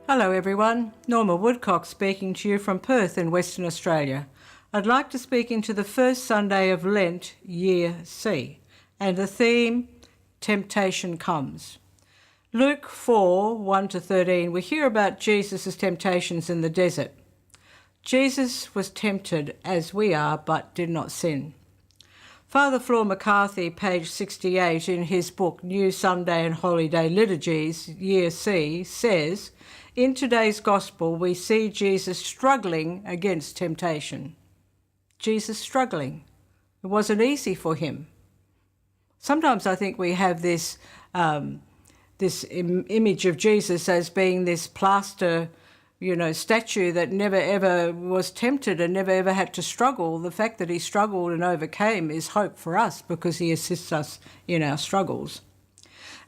Hello everyone, Norma Woodcock speaking to you from Perth in Western Australia. I'd like to speak into the first Sunday of Lent, Year C, and the theme, Temptation Comes. Luke 4, 1-13, we hear about Jesus' temptations in the desert. Jesus was tempted as we are, but did not sin. Father Flor McCarthy, page 68, in his book New Sunday and Holy Day Liturgies, Year C, says, in today's Gospel we see Jesus struggling against temptation. Jesus struggling. It wasn't easy for him. Sometimes I think we have this image of Jesus as being this plaster statue that never ever was tempted and never ever had to struggle. The fact that he struggled and overcame is hope for us because he assists us in our struggles.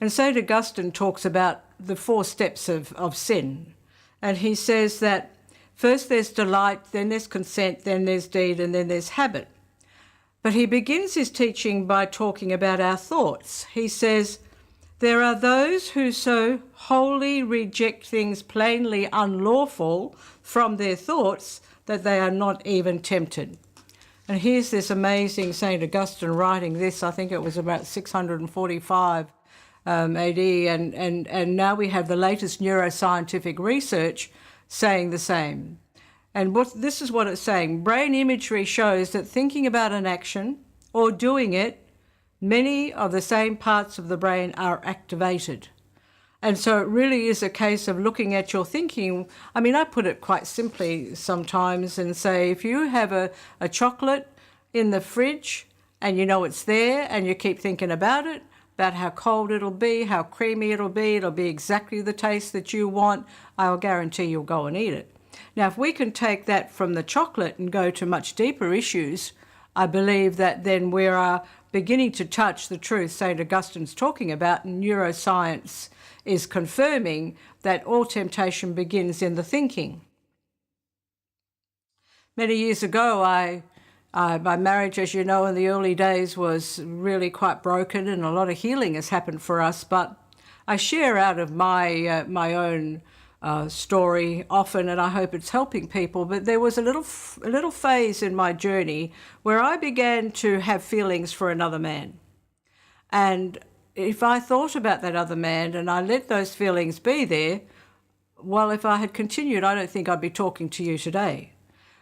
And St. Augustine talks about the 4 steps of sin. And he says that first there's delight, then there's consent, then there's deed, and then there's habit. But he begins his teaching by talking about our thoughts. He says, there are those who so wholly reject things plainly unlawful from their thoughts that they are not even tempted. And here's this amazing St. Augustine writing this, I think it was about 645 AD, and now we have the latest neuroscientific research saying the same. And this is what it's saying. Brain imagery shows that thinking about an action or doing it, many of the same parts of the brain are activated. And so it really is a case of looking at your thinking. I mean, I put it quite simply sometimes and say, if you have a chocolate in the fridge and you know it's there and you keep thinking about it, about how cold it'll be, how creamy it'll be exactly the taste that you want, I'll guarantee you'll go and eat it. Now, if we can take that from the chocolate and go to much deeper issues, I believe that then we are beginning to touch the truth St. Augustine's talking about, and neuroscience is confirming that all temptation begins in the thinking. Many years ago, my marriage, as you know, in the early days was really quite broken, and a lot of healing has happened for us, but I share out of my own story often, and I hope it's helping people. But there was a little phase in my journey where I began to have feelings for another man. And if I thought about that other man and I let those feelings be there, well, if I had continued, I don't think I'd be talking to you today.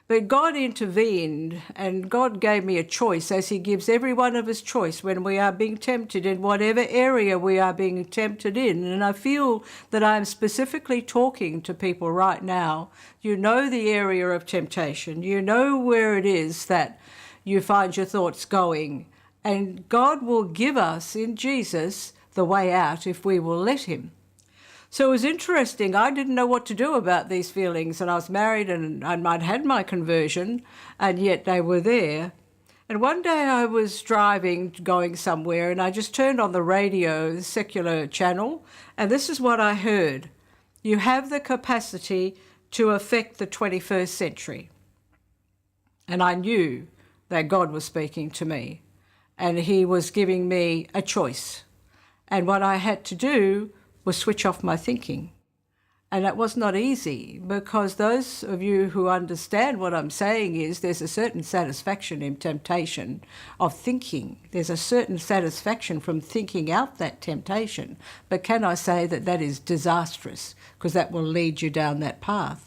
But God intervened, and God gave me a choice, as he gives every one of us choice when we are being tempted in whatever area we are being tempted in. And I feel that I'm specifically talking to people right now. You know the area of temptation. You know where it is that you find your thoughts going. And God will give us in Jesus the way out if we will let him. So it was interesting. I didn't know what to do about these feelings, and I was married and I'd had my conversion, and yet they were there. And one day I was driving, going somewhere, and I just turned on the radio, the secular channel, and this is what I heard. You have the capacity to affect the 21st century. And I knew that God was speaking to me, and he was giving me a choice. And what I had to do was switch off my thinking. And that was not easy, because those of you who understand what I'm saying is there's a certain satisfaction in temptation of thinking. There's a certain satisfaction from thinking out that temptation. But can I say that that is disastrous, because that will lead you down that path.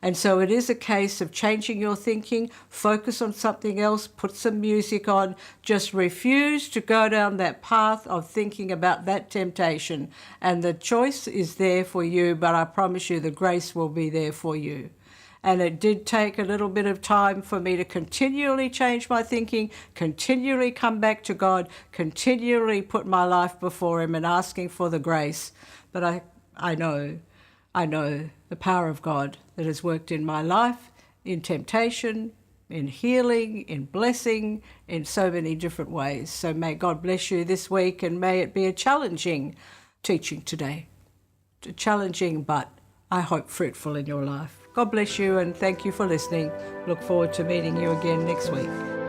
And so it is a case of changing your thinking, focus on something else, put some music on, just refuse to go down that path of thinking about that temptation. And the choice is there for you, but I promise you the grace will be there for you. And it did take a little bit of time for me to continually change my thinking, continually come back to God, continually put my life before him and asking for the grace. But I know the power of God that has worked in my life, in temptation, in healing, in blessing, in so many different ways. So may God bless you this week, and may it be a challenging teaching today. Challenging, but I hope fruitful in your life. God bless you, and thank you for listening. Look forward to meeting you again next week.